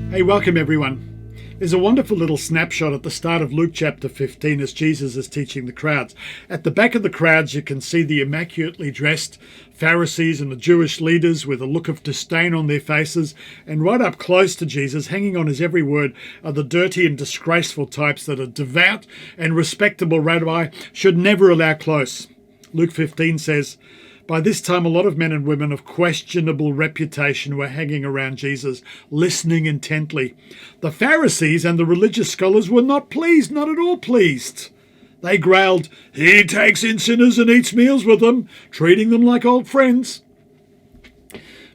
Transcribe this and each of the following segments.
Hey, welcome everyone. There's a wonderful little snapshot at the start of Luke chapter 15 as Jesus is teaching the crowds. At the back of the crowds, you can see the immaculately dressed Pharisees and the Jewish leaders with a look of disdain on their faces. And right up close to Jesus, hanging on his every word, are the dirty and disgraceful types that a devout and respectable rabbi should never allow close. Luke 15 says, "By this time, a lot of men and women of questionable reputation were hanging around Jesus, listening intently. The Pharisees and the religious scholars were not pleased, not at all pleased. They growled, 'He takes in sinners and eats meals with them, treating them like old friends.'"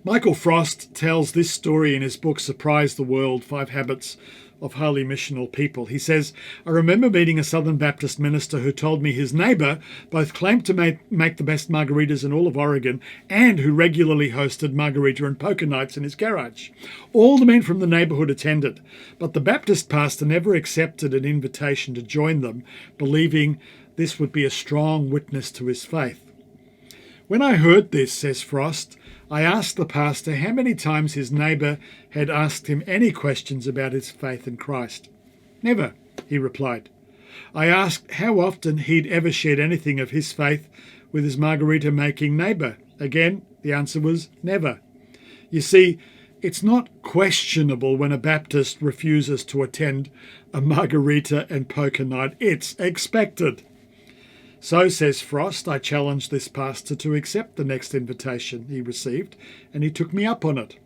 Michael Frost tells this story in his book, Surprise the World, 5 Habits of Highly Missional People. He says, "I remember meeting a Southern Baptist minister who told me his neighbour both claimed to make the best margaritas in all of Oregon and who regularly hosted margarita and poker nights in his garage. All the men from the neighbourhood attended, but the Baptist pastor never accepted an invitation to join them, believing this would be a strong witness to his faith. When I heard this," says Frost, "I asked the pastor how many times his neighbour had asked him any questions about his faith in Christ. 'Never,' he replied. I asked how often he'd ever shared anything of his faith with his margarita-making neighbour. Again, the answer was never. You see, it's not questionable when a Baptist refuses to attend a margarita and poker night. It's expected. So, says Frost, I challenged this pastor to accept the next invitation he received, and he took me up on it.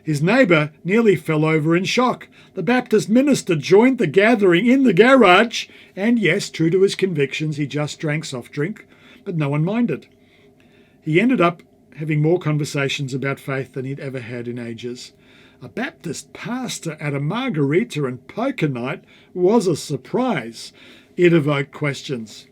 His neighbour nearly fell over in shock. The Baptist minister joined the gathering in the garage, and yes, true to his convictions, he just drank soft drink, but no one minded. He ended up having more conversations about faith than he'd ever had in ages. A Baptist pastor at a margarita and poker night was a surprise. It evoked questions.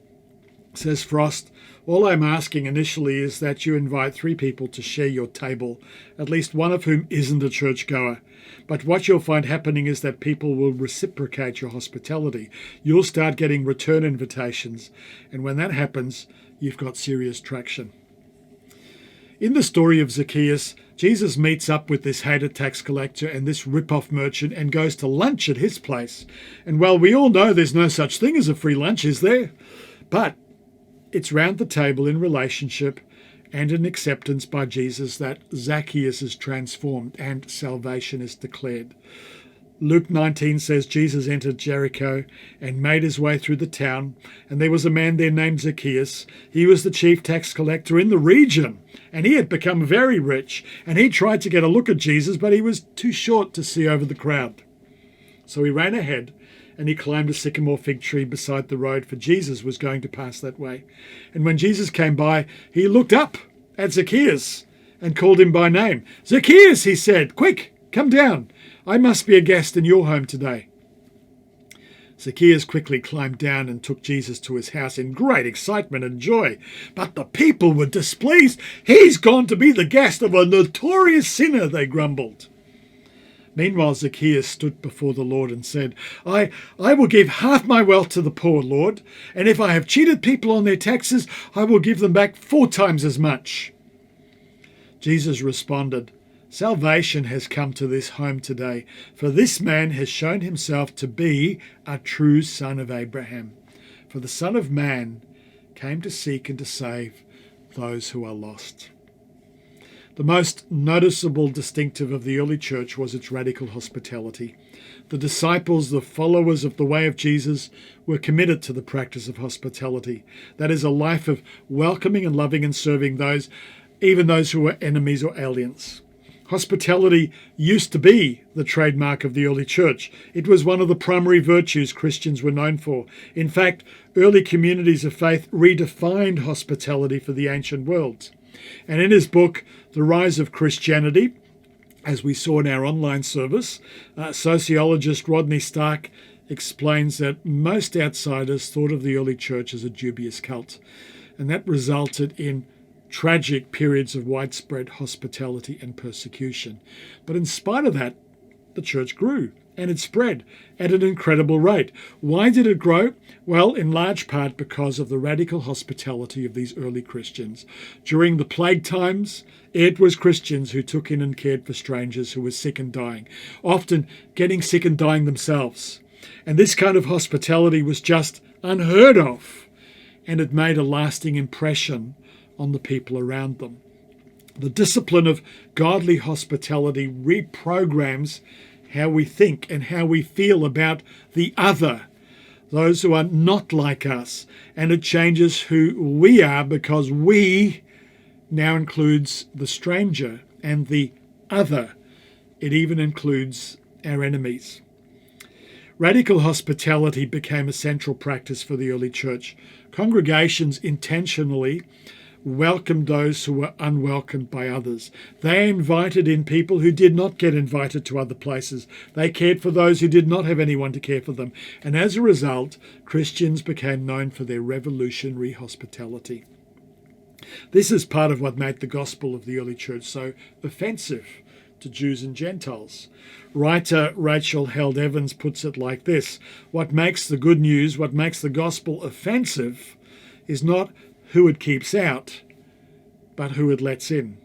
Says Frost, all I'm asking initially is that you invite 3 people to share your table, at least one of whom isn't a churchgoer. But what you'll find happening is that people will reciprocate your hospitality. You'll start getting return invitations, and when that happens, you've got serious traction. In the story of Zacchaeus, Jesus meets up with this hated tax collector and this rip-off merchant and goes to lunch at his place. And well, we all know there's no such thing as a free lunch, is there? But it's round the table in relationship and in acceptance by Jesus that Zacchaeus is transformed and salvation is declared. Luke 19 says Jesus entered Jericho and made his way through the town, and there was a man there named Zacchaeus. He was the chief tax collector in the region, and he had become very rich, and he tried to get a look at Jesus, but he was too short to see over the crowd. So he ran ahead and he climbed a sycamore fig tree beside the road, for Jesus was going to pass that way. And when Jesus came by, he looked up at Zacchaeus and called him by name. "Zacchaeus," he said, "quick, come down. I must be a guest in your home today." Zacchaeus quickly climbed down and took Jesus to his house in great excitement and joy. But the people were displeased. "He's gone to be the guest of a notorious sinner," they grumbled. Meanwhile, Zacchaeus stood before the Lord and said, I will give half my wealth to the poor, Lord, and if I have cheated people on their taxes, I will give them back 4 times as much." Jesus responded, "Salvation has come to this home today, for this man has shown himself to be a true son of Abraham. For the Son of Man came to seek and to save those who are lost." The most noticeable distinctive of the early church was its radical hospitality. The disciples, the followers of the way of Jesus, were committed to the practice of hospitality. That is a life of welcoming and loving and serving those, even those who were enemies or aliens. Hospitality used to be the trademark of the early church. It was one of the primary virtues Christians were known for. In fact, early communities of faith redefined hospitality for the ancient world. And in his book, The Rise of Christianity, as we saw in our online service, sociologist Rodney Stark explains that most outsiders thought of the early church as a dubious cult, and that resulted in tragic periods of widespread hospitality and persecution. But in spite of that, the church grew. and it spread at an incredible rate. Why did it grow? Well, in large part because of the radical hospitality of these early Christians. During the plague times, it was Christians who took in and cared for strangers who were sick and dying, often getting sick and dying themselves. And this kind of hospitality was just unheard of, and it made a lasting impression on the people around them. The discipline of godly hospitality reprograms how we think and how we feel about the other, those who are not like us, and it changes who we are, because we now includes the stranger and the other. It even includes our enemies. Radical hospitality became a central practice for the early church. Congregations intentionally welcomed those who were unwelcomed by others. They invited in people who did not get invited to other places. They cared for those who did not have anyone to care for them. And as a result, Christians became known for their revolutionary hospitality. This is part of what made the gospel of the early church so offensive to Jews and Gentiles. Writer Rachel Held Evans puts it like this: what makes the good news, what makes the gospel offensive, is not who it keeps out, but who it lets in.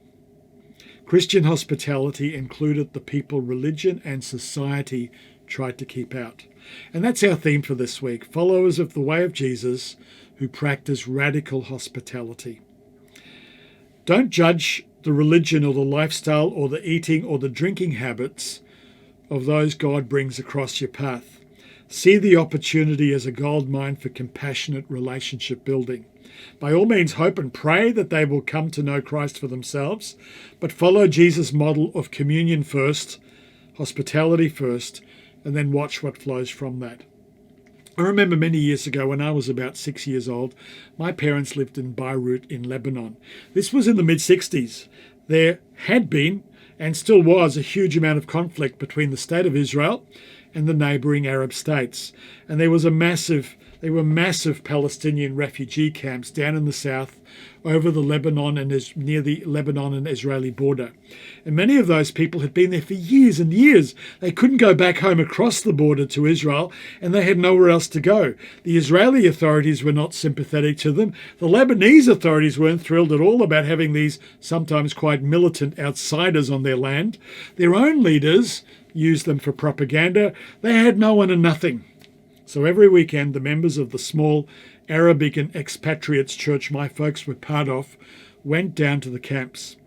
Christian hospitality included the people religion and society tried to keep out. And that's our theme for this week: followers of the way of Jesus who practice radical hospitality. Don't judge the religion or the lifestyle or the eating or the drinking habits of those God brings across your path. See the opportunity as a goldmine for compassionate relationship building. By all means, hope and pray that they will come to know Christ for themselves, but follow Jesus' model of communion first, hospitality first, and then watch what flows from that. I remember many years ago, when I was about 6 years old, my parents lived in Beirut in Lebanon. This was in the mid-60s. There had been, and still was, a huge amount of conflict between the state of Israel and the neighbouring Arab states. And there were massive Palestinian refugee camps down in the south over the Lebanon and near the Lebanon and Israeli border. And many of those people had been there for years and years. They couldn't go back home across the border to Israel, and they had nowhere else to go. The Israeli authorities were not sympathetic to them. The Lebanese authorities weren't thrilled at all about having these sometimes quite militant outsiders on their land. Their own leaders used them for propaganda. They had no one and nothing. So every weekend, the members of the small Arabic and expatriates church my folks were part of went down to the camps.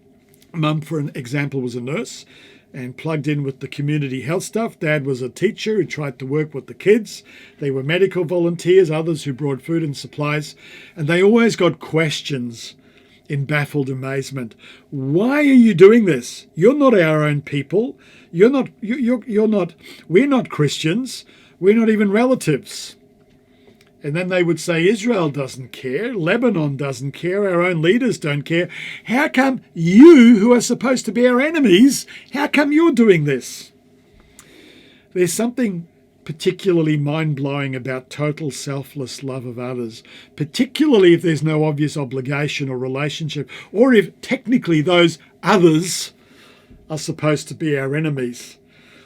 Mum, for an example, was a nurse and plugged in with the community health stuff. Dad was a teacher who tried to work with the kids. They were medical volunteers, others who brought food and supplies. And they always got questions in baffled amazement. Why are you doing this? You're not our own people. We're not Christians. We're not even relatives. And then they would say, Israel doesn't care, Lebanon doesn't care, our own leaders don't care. How come you, who are supposed to be our enemies, how come you're doing this? There's something particularly mind-blowing about total selfless love of others, particularly if there's no obvious obligation or relationship, or if technically those others are supposed to be our enemies,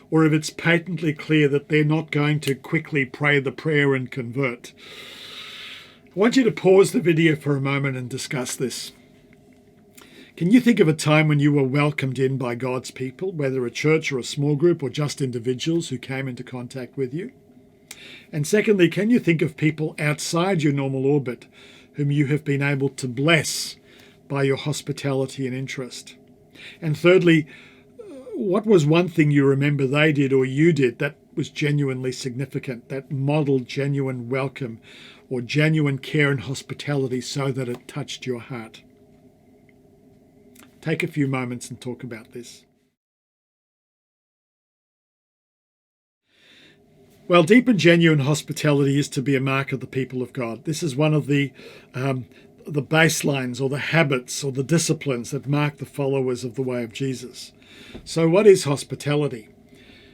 or if it's patently clear that they're not going to quickly pray the prayer and convert. I want you to pause the video for a moment and discuss this. Can you think of a time when you were welcomed in by God's people, whether a church or a small group or just individuals who came into contact with you? And secondly, can you think of people outside your normal orbit whom you have been able to bless by your hospitality and interest? And thirdly, what was one thing you remember they did or you did that was genuinely significant, that modeled genuine welcome or genuine care and hospitality so that it touched your heart? Take a few moments and talk about this. Well, deep and genuine hospitality is to be a mark of the people of God. This is one of the baselines or the habits or the disciplines that mark the followers of the way of Jesus. So what is hospitality?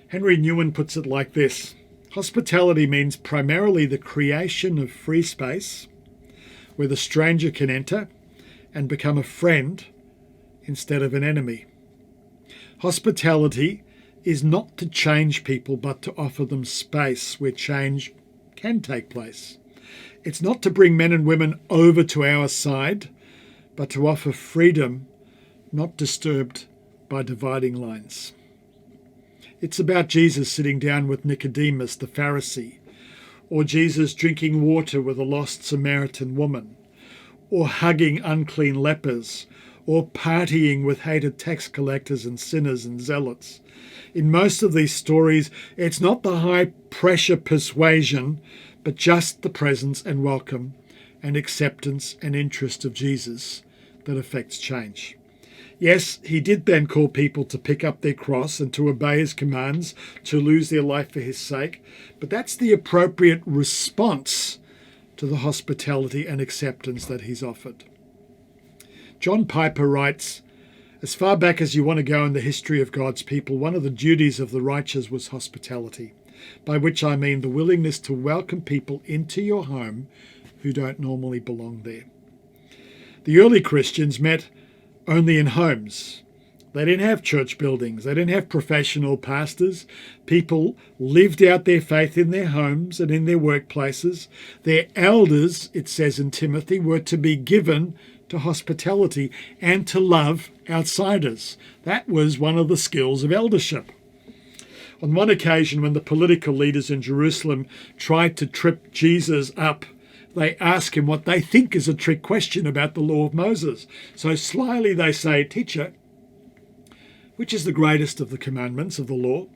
Henry Newman puts it like this: hospitality means primarily the creation of free space where the stranger can enter and become a friend instead of an enemy. Hospitality is not to change people, but to offer them space where change can take place. It's not to bring men and women over to our side, but to offer freedom not disturbed by dividing lines. It's about Jesus sitting down with Nicodemus, the Pharisee, or Jesus drinking water with a lost Samaritan woman, or hugging unclean lepers, or partying with hated tax collectors and sinners and zealots. In most of these stories, it's not the high-pressure persuasion, but just the presence and welcome and acceptance and interest of Jesus that affects change. Yes, he did then call people to pick up their cross and to obey his commands, to lose their life for his sake, but that's the appropriate response to the hospitality and acceptance that he's offered. John Piper writes, "As far back as you want to go in the history of God's people, one of the duties of the righteous was hospitality, by which I mean the willingness to welcome people into your home who don't normally belong there." The early Christians met only in homes. They didn't have church buildings. They didn't have professional pastors. People lived out their faith in their homes and in their workplaces. Their elders, it says in Timothy, were to be given to hospitality and to love outsiders. That was one of the skills of eldership. On one occasion, when the political leaders in Jerusalem tried to trip Jesus up, they ask him what they think is a trick question about the law of Moses. So slyly they say, "Teacher, which is the greatest of the commandments of the law?"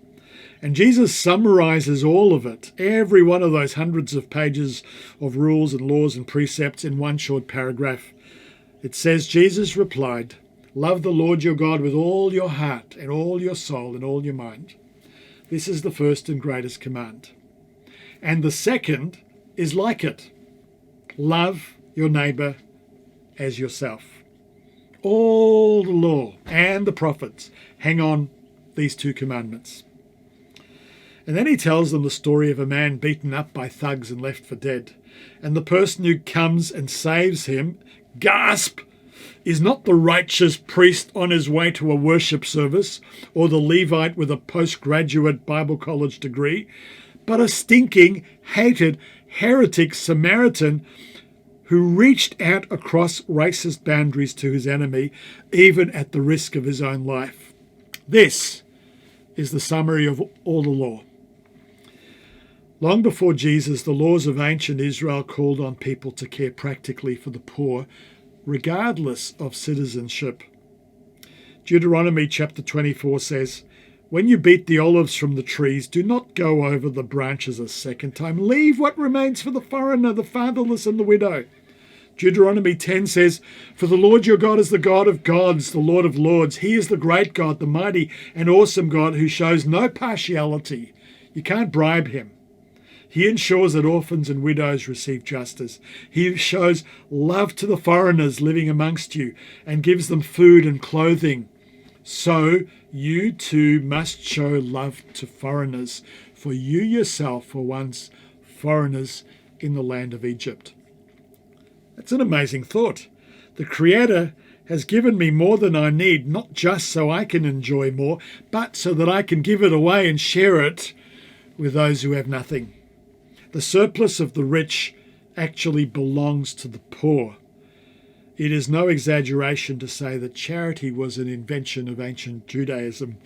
And Jesus summarizes all of it, every one of those hundreds of pages of rules and laws and precepts in one short paragraph. It says, Jesus replied, "Love the Lord your God with all your heart and all your soul and all your mind. This is the first and greatest command. And the second is like it. Love your neighbour as yourself." All the law and the prophets hang on these two commandments. And then he tells them the story of a man beaten up by thugs and left for dead. And the person who comes and saves him, gasp, is not the righteous priest on his way to a worship service or the Levite with a postgraduate Bible college degree, but a stinking, hated, heretic Samaritan who reached out across racist boundaries to his enemy, even at the risk of his own life. This is the summary of all the law. Long before Jesus, the laws of ancient Israel called on people to care practically for the poor, regardless of citizenship. Deuteronomy chapter 24 says, "When you beat the olives from the trees, do not go over the branches a second time. Leave what remains for the foreigner, the fatherless, and the widow." Deuteronomy 10 says, "For the Lord your God is the God of gods, the Lord of lords. He is the great God, the mighty and awesome God who shows no partiality." You can't bribe him. He ensures that orphans and widows receive justice. He shows love to the foreigners living amongst you and gives them food and clothing. So you too must show love to foreigners, for you yourself were once foreigners in the land of Egypt. That's an amazing thought. The Creator has given me more than I need, not just so I can enjoy more, but so that I can give it away and share it with those who have nothing. The surplus of the rich actually belongs to the poor. It is no exaggeration to say that charity was an invention of ancient Judaism.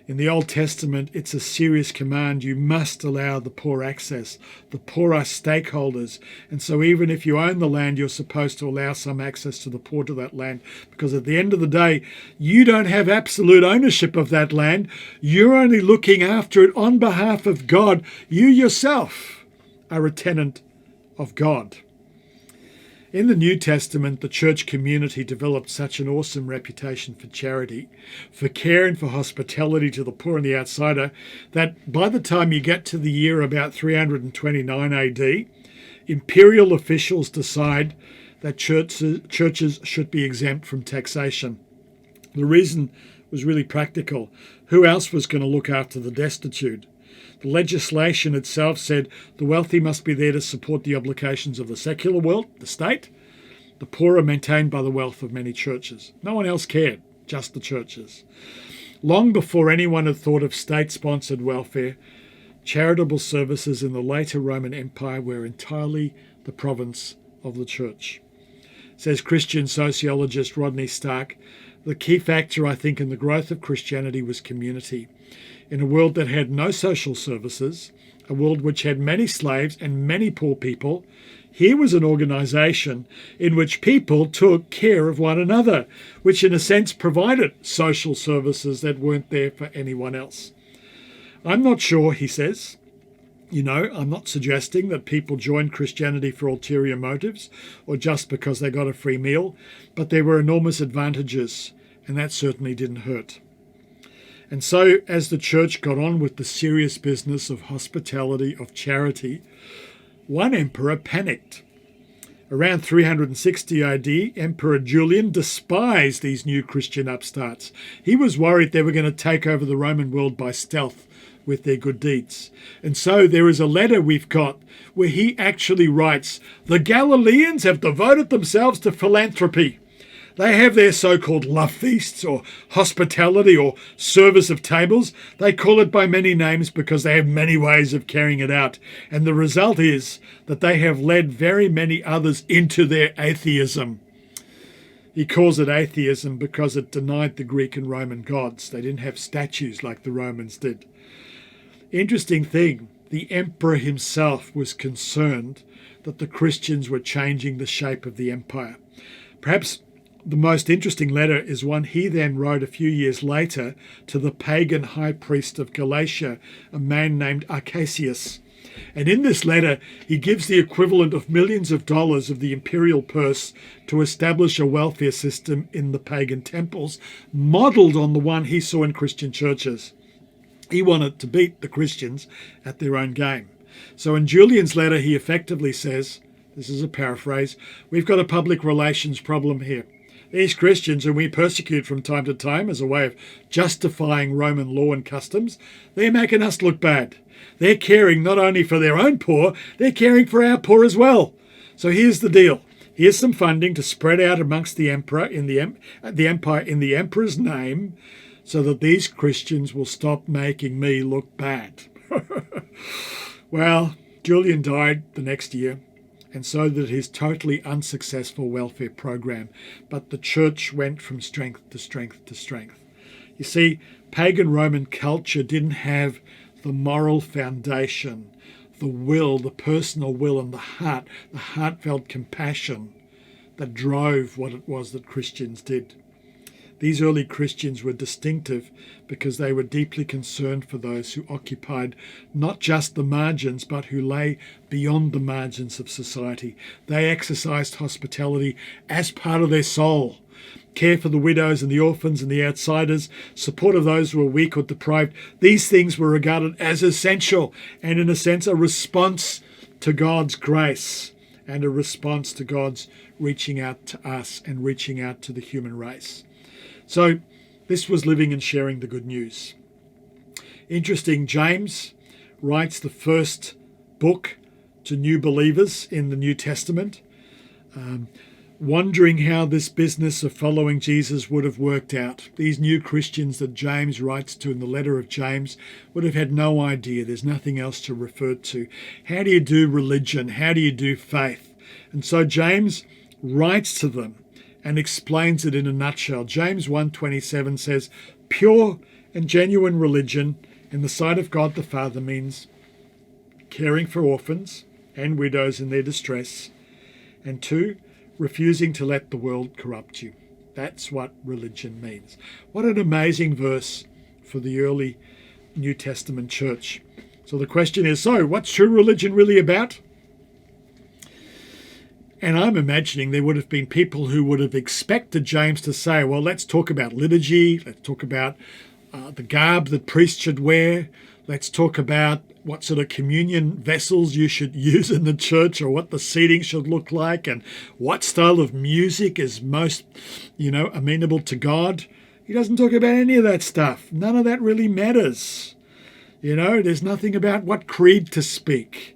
In the Old Testament, it's a serious command. You must allow the poor access. The poor are stakeholders. And so even if you own the land, you're supposed to allow some access to the poor to that land. Because at the end of the day, you don't have absolute ownership of that land. You're only looking after it on behalf of God. You yourself are a tenant of God. In the New Testament, the church community developed such an awesome reputation for charity, for care and for hospitality to the poor and the outsider, that by the time you get to the year about 329 AD, imperial officials decide that churches should be exempt from taxation. The reason was really practical. Who else was going to look after the destitute? The legislation itself said the wealthy must be there to support the obligations of the secular world, the state. The poor are maintained by the wealth of many churches. No one else cared, just the churches. Long before anyone had thought of state-sponsored welfare, charitable services in the later Roman Empire were entirely the province of the church. Says Christian sociologist Rodney Stark, the key factor, I think, in the growth of Christianity was community. In a world that had no social services, a world which had many slaves and many poor people, here was an organisation in which people took care of one another, which in a sense provided social services that weren't there for anyone else. I'm not sure, he says. I'm not suggesting that people joined Christianity for ulterior motives or just because they got a free meal, but there were enormous advantages, and that certainly didn't hurt. And so, as the church got on with the serious business of hospitality, of charity, one emperor panicked. Around 360 AD, Emperor Julian despised these new Christian upstarts. He was worried they were going to take over the Roman world by stealth with their good deeds. And so there is a letter we've got where he actually writes, "The Galileans have devoted themselves to philanthropy. They have their so-called love feasts or hospitality or service of tables. They call it by many names because they have many ways of carrying it out. And the result is that they have led very many others into their atheism." He calls it atheism because it denied the Greek and Roman gods. They didn't have statues like the Romans did. Interesting thing, the emperor himself was concerned that the Christians were changing the shape of the empire. Perhaps the most interesting letter is one he then wrote a few years later to the pagan high priest of Galatia, a man named Arcasius. And in this letter, he gives the equivalent of millions of dollars of the imperial purse to establish a welfare system in the pagan temples, modelled on the one he saw in Christian churches. He wanted to beat the Christians at their own game. So in Julian's letter, he effectively says, this is a paraphrase, "We've got a public relations problem here. These Christians whom we persecute from time to time as a way of justifying Roman law and customs, they're making us look bad. They're caring not only for their own poor, they're caring for our poor as well. So here's the deal. Here's some funding to spread out amongst the emperor in the empire in the emperor's name, so that these Christians will stop making me look bad." Well, Julian died the next year, and so did his totally unsuccessful welfare program. But the church went from strength to strength to strength. You see, pagan Roman culture didn't have the moral foundation, the will, the personal will and the heartfelt compassion that drove what it was that Christians did. These early Christians were distinctive because they were deeply concerned for those who occupied not just the margins, but who lay beyond the margins of society. They exercised hospitality as part of their soul. Care for the widows and the orphans and the outsiders, support of those who were weak or deprived. These things were regarded as essential and, in a sense, a response to God's grace and a response to God's reaching out to us and reaching out to the human race. So this was living and sharing the good news. Interesting, James writes the first book to new believers in the New Testament, wondering how this business of following Jesus would have worked out. These new Christians that James writes to in the letter of James would have had no idea. There's nothing else to refer to. How do you do religion? How do you do faith? And so James writes to them and explains it in a nutshell. James 1:27 says, "Pure and genuine religion in the sight of God the Father means caring for orphans and widows in their distress, and 2, refusing to let the world corrupt you." That's what religion means. What an amazing verse for the early New Testament church. So the question is, so what's true religion really about? And I'm imagining there would have been people who would have expected James to say, well, let's talk about liturgy, let's talk about the garb that priests should wear, let's talk about what sort of communion vessels you should use in the church, or what the seating should look like, and what style of music is most, amenable to God. He doesn't talk about any of that stuff. None of that really matters. There's nothing about what creed to speak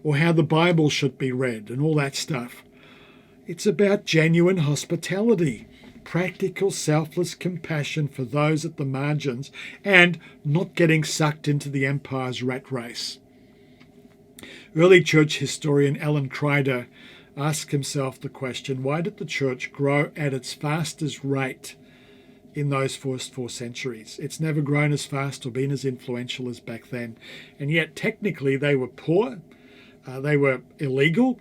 or how the Bible should be read and all that stuff. It's about genuine hospitality. practical, selfless compassion for those at the margins and not getting sucked into the empire's rat race. Early church historian Alan Kreider asked himself the question, why did the church grow at its fastest rate in those first 4 centuries? It's never grown as fast or been as influential as back then. And yet technically they were poor, they were illegal.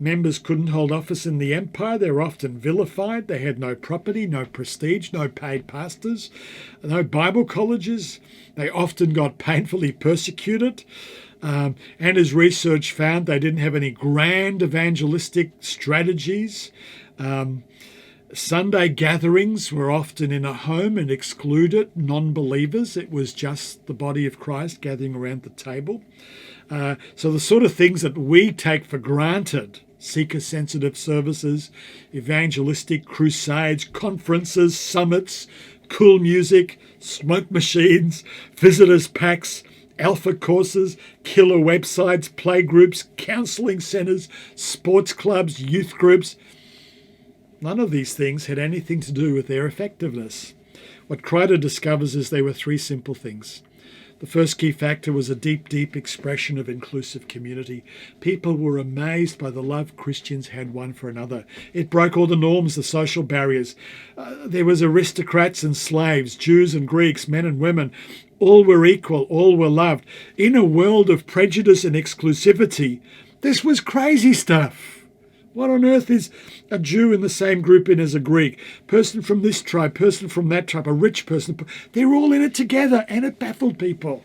Members couldn't hold office in the empire. They were often vilified. They had no property, no prestige, no paid pastors, no Bible colleges. They often got painfully persecuted. And as research found, they didn't have any grand evangelistic strategies. Sunday gatherings were often in a home and excluded non-believers. It was just the body of Christ gathering around the table. So the sort of things that we take for granted, seeker-sensitive services, evangelistic crusades, conferences, summits, cool music, smoke machines, visitors packs, alpha courses, killer websites, playgroups, counselling centres, sports clubs, youth groups. None of these things had anything to do with their effectiveness. What Kreider discovers is there were 3 simple things. The first key factor was a deep, deep expression of inclusive community. People were amazed by the love Christians had one for another. It broke all the norms, the social barriers. There was aristocrats and slaves, Jews and Greeks, men and women. All were equal, all were loved. In a world of prejudice and exclusivity, this was crazy stuff. What on earth is a Jew in the same group in as a Greek? Person from this tribe, person from that tribe, a rich person. They're all in it together, and it baffled people.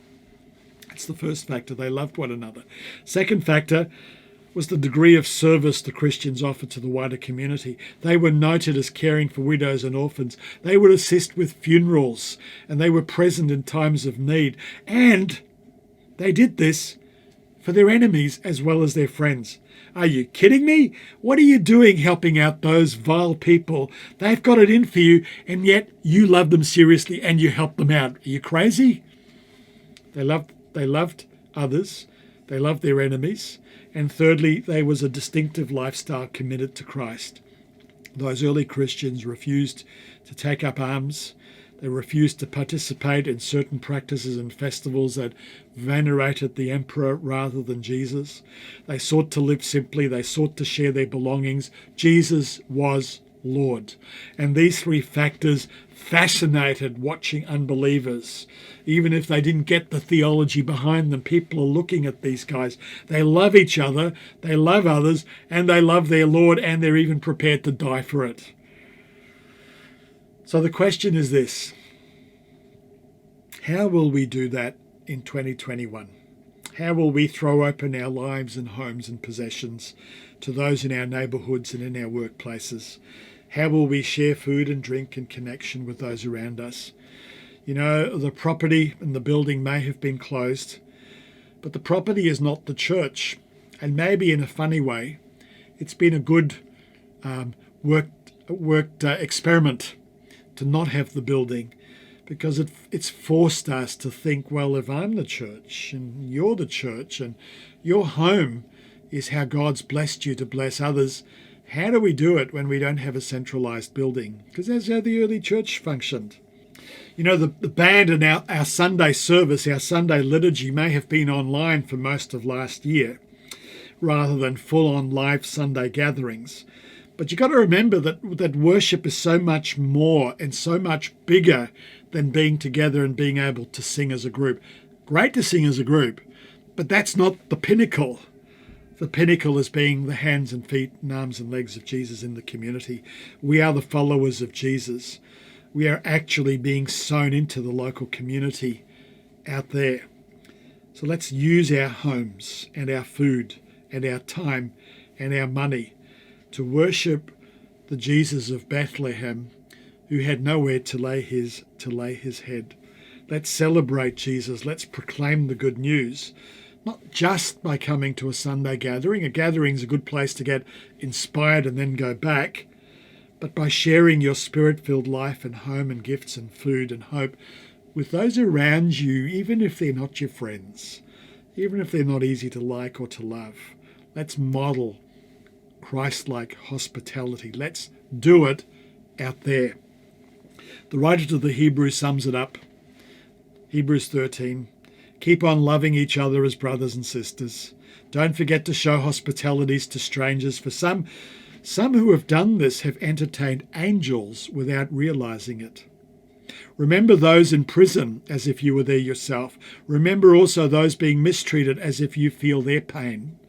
That's the first factor. They loved one another. Second factor was the degree of service the Christians offered to the wider community. They were noted as caring for widows and orphans. They would assist with funerals, and they were present in times of need. And they did this for their enemies as well as their friends. Are you kidding me? What are you doing helping out those vile people? They've got it in for you, and yet you love them seriously and you help them out. Are you crazy? They loved others. They loved their enemies. And thirdly, there was a distinctive lifestyle committed to Christ. Those early Christians refused to take up arms. They refused to participate in certain practices and festivals that venerated the emperor rather than Jesus. They sought to live simply. They sought to share their belongings. Jesus was Lord. And these 3 factors fascinated watching unbelievers. Even if they didn't get the theology behind them, people are looking at these guys. They love each other, they love others, and they love their Lord, and they're even prepared to die for it. So the question is this: how will we do that in 2021? How will we throw open our lives and homes and possessions to those in our neighbourhoods and in our workplaces? How will we share food and drink and connection with those around us? You know, the property and the building may have been closed, but the property is not the church. And maybe in a funny way, it's been a good worked experiment to not have the building, because it's forced us to think, well, if I'm the church and you're the church and your home is how God's blessed you to bless others, how do we do it when we don't have a centralized building? Because that's how the early church functioned. You know, the band and our Sunday service, our Sunday liturgy may have been online for most of last year rather than full-on live Sunday gatherings. But you've got to remember that worship is so much more and so much bigger than being together and being able to sing as a group. Great to sing as a group, but that's not the pinnacle. The pinnacle is being the hands and feet and arms and legs of Jesus in the community. We are the followers of Jesus. We are actually being sown into the local community out there. So let's use our homes and our food and our time and our money to worship the Jesus of Bethlehem, who had nowhere to lay his head. Let's celebrate Jesus. Let's proclaim the good news, not just by coming to a Sunday gathering. A gathering is a good place to get inspired and then go back, but by sharing your spirit-filled life and home and gifts and food and hope with those around you, even if they're not your friends, even if they're not easy to like or to love. Let's model Christ-like hospitality. Let's do it out there. The writer to the Hebrews sums it up. Hebrews 13. Keep on loving each other as brothers and sisters. Don't forget to show hospitalities to strangers, for some who have done this have entertained angels without realizing it. Remember those in prison as if you were there yourself. Remember also those being mistreated as if you feel their pain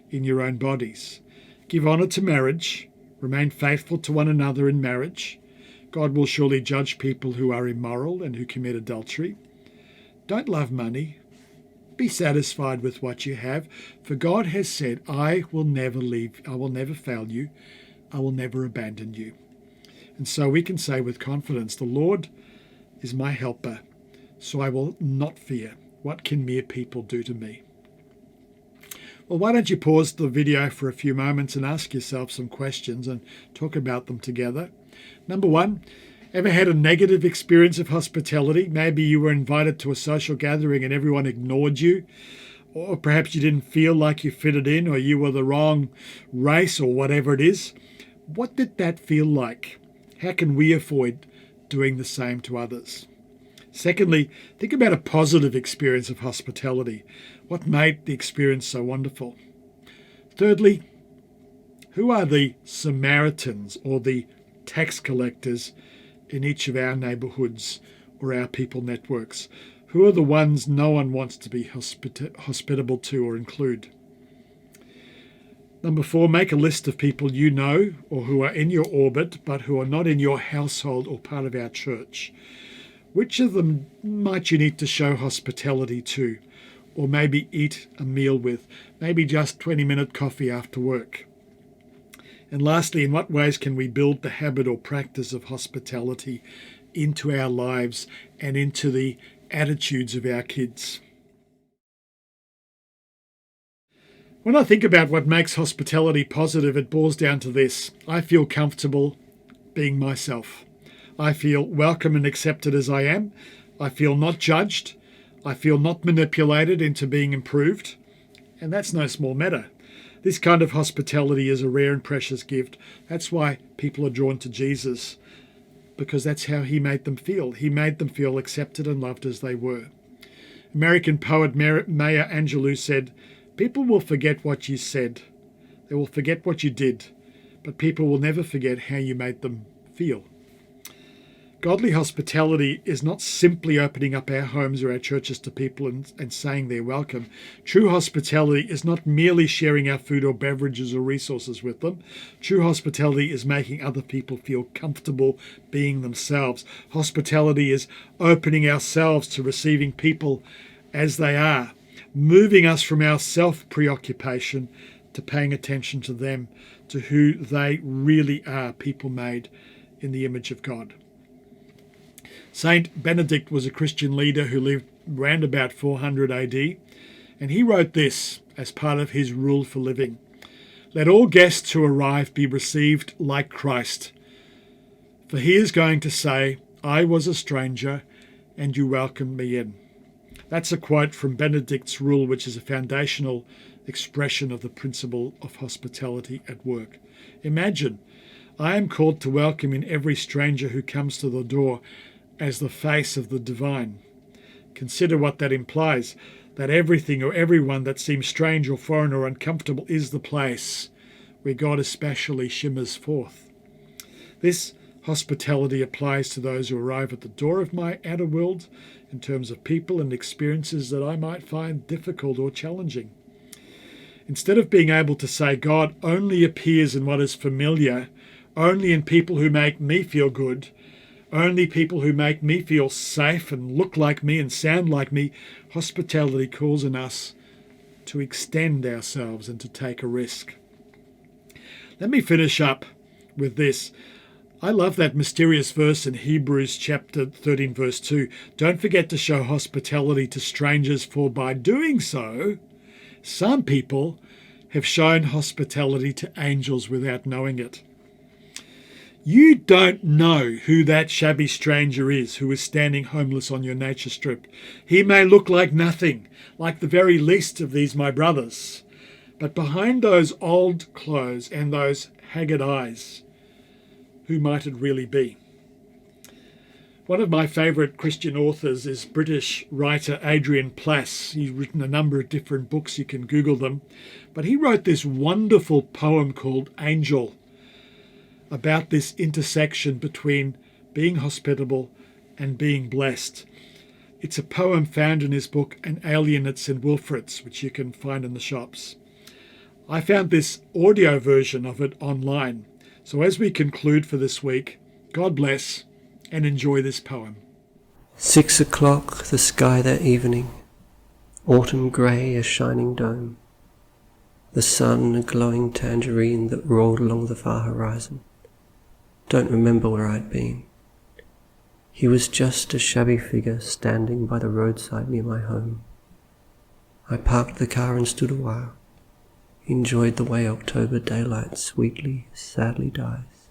in your own bodies. Give honour to marriage. Remain faithful to one another in marriage. God will surely judge people who are immoral and who commit adultery. Don't love money. Be satisfied with what you have, for God has said, I will never fail you. I will never abandon you. And so we can say with confidence, the Lord is my helper, so I will not fear. What can mere people do to me? Well, why don't you pause the video for a few moments and ask yourself some questions and talk about them together. Number one, ever had a negative experience of hospitality? Maybe you were invited to a social gathering and everyone ignored you, or perhaps you didn't feel like you fitted in, or you were the wrong race, or whatever it is. What did that feel like? How can we avoid doing the same to others? Secondly, think about a positive experience of hospitality. What made the experience so wonderful? Thirdly, who are the Samaritans or the tax collectors in each of our neighbourhoods or our people networks? Who are the ones no one wants to be hospitable to or include? Number four, make a list of people you know or who are in your orbit but who are not in your household or part of our church. Which of them might you need to show hospitality to, or maybe eat a meal with, maybe just 20-minute coffee after work? And lastly, in what ways can we build the habit or practice of hospitality into our lives and into the attitudes of our kids? When I think about what makes hospitality positive, it boils down to this. I feel comfortable being myself. I feel welcome and accepted as I am. I feel not judged. I feel not manipulated into being improved. And that's no small matter. This kind of hospitality is a rare and precious gift. That's why people are drawn to Jesus, because that's how he made them feel. He made them feel accepted and loved as they were. American poet Maya Angelou said, people will forget what you said. They will forget what you did, but people will never forget how you made them feel. Godly hospitality is not simply opening up our homes or our churches to people and saying they're welcome. True hospitality is not merely sharing our food or beverages or resources with them. True hospitality is making other people feel comfortable being themselves. Hospitality is opening ourselves to receiving people as they are, moving us from our self-preoccupation to paying attention to them, to who they really are, people made in the image of God. Saint Benedict was a Christian leader who lived around about 400 AD, and he wrote this as part of his rule for living. Let all guests who arrive be received like Christ, for he is going to say, I was a stranger and you welcomed me in. That's a quote from Benedict's rule, which is a foundational expression of the principle of hospitality at work. Imagine, I am called to welcome in every stranger who comes to the door as the face of the divine. Consider what that implies, that everything or everyone that seems strange or foreign or uncomfortable is the place where God especially shimmers forth. This hospitality applies to those who arrive at the door of my outer world in terms of people and experiences that I might find difficult or challenging. Instead of being able to say God only appears in what is familiar, only in people who make me feel good, only people who make me feel safe and look like me and sound like me, hospitality calls on us to extend ourselves and to take a risk. Let me finish up with this. I love that mysterious verse in Hebrews chapter 13, verse 2. Don't forget to show hospitality to strangers, for by doing so, some people have shown hospitality to angels without knowing it. You don't know who that shabby stranger is who is standing homeless on your nature strip. He may look like nothing, like the very least of these my brothers. But behind those old clothes and those haggard eyes, Who might it really be? One of my favourite Christian authors is British writer Adrian Plass. He's written a number of different books, you can Google them. But he wrote this wonderful poem called Angel about this intersection between being hospitable and being blessed. It's a poem found in his book An Alien at St Wilfrid's, which you can find in the shops. I found this audio version of it online. So as we conclude for this week, God bless and enjoy this poem. 6 o'clock, the sky that evening, autumn grey, a shining dome, the sun a glowing tangerine that rolled along the far horizon. Don't remember where I'd been. He was just a shabby figure standing by the roadside near my home. I parked the car and stood a while, enjoyed the way October daylight sweetly, sadly dies,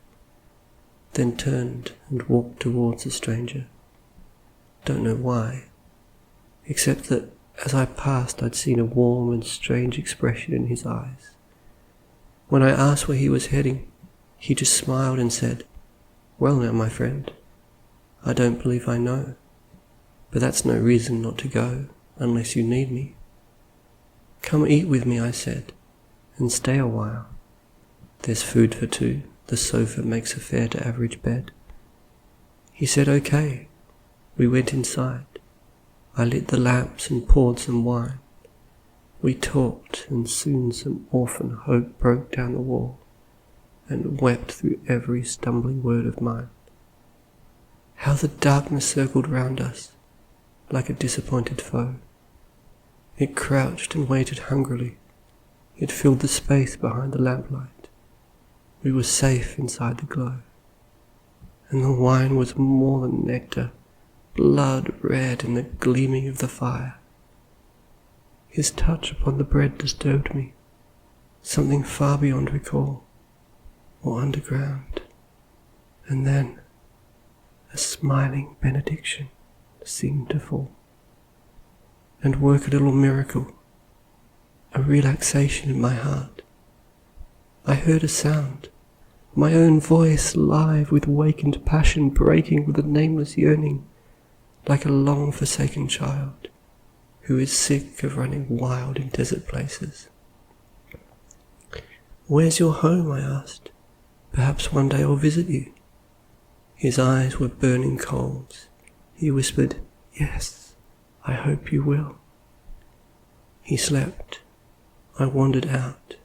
then turned and walked towards the stranger. Don't know why, except that as I passed I'd seen a warm and strange expression in his eyes. When I asked where he was heading, he just smiled and said, "Well now, my friend, I don't believe I know, but that's no reason not to go unless you need me. Come eat with me," I said, "and stay a while. There's food for two. The sofa makes a fair to average bed." He said okay. We went inside. I lit the lamps and poured some wine. We talked, and soon some orphan hope broke down the wall and wept through every stumbling word of mine. How the darkness circled round us like a disappointed foe. It crouched and waited hungrily. It filled the space behind the lamplight. We were safe inside the glow. And the wine was more than nectar, blood red in the gleaming of the fire. His touch upon the bread disturbed me, something far beyond recall, or underground. And then a smiling benediction seemed to fall and work a little miracle, a relaxation in my heart. I heard a sound, my own voice live with wakened passion breaking with a nameless yearning, like a long-forsaken child who is sick of running wild in desert places. "Where's your home?" I asked. "Perhaps one day I'll visit you." His eyes were burning coals. He whispered, "Yes, I hope you will." He slept. I wandered out.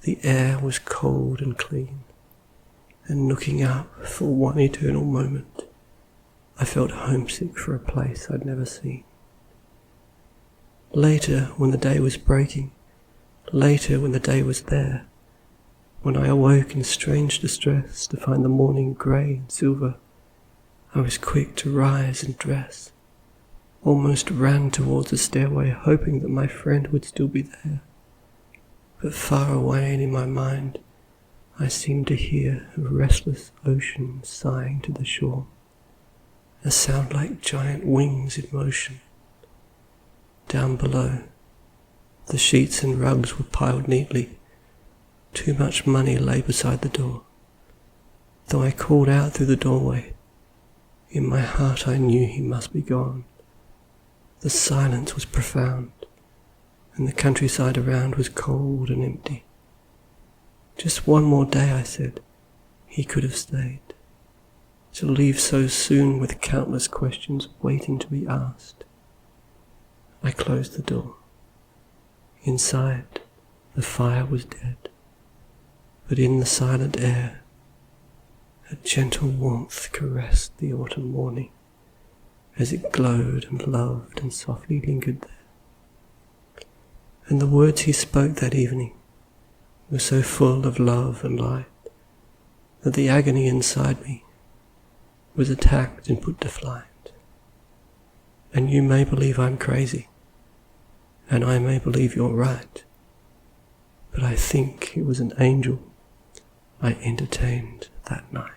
The air was cold and clean, and looking up for one eternal moment, I felt homesick for a place I'd never seen. Later, when the day was breaking, later when the day was there, when I awoke in strange distress to find the morning grey and silver, I was quick to rise and dress, almost ran towards the stairway hoping that my friend would still be there. But far away and in my mind, I seemed to hear a restless ocean sighing to the shore, a sound like giant wings in motion. Down below, the sheets and rugs were piled neatly. Too much money lay beside the door. Though I called out through the doorway, in my heart I knew he must be gone. The silence was profound, and the countryside around was cold and empty. Just one more day, I said. He could have stayed. To leave so soon with countless questions waiting to be asked. I closed the door. Inside, the fire was dead, but in the silent air, a gentle warmth caressed the autumn morning as it glowed and loved and softly lingered there. And the words he spoke that evening were so full of love and light that the agony inside me was attacked and put to flight. And you may believe I'm crazy, and I may believe you're right, but I think it was an angel I entertained that night.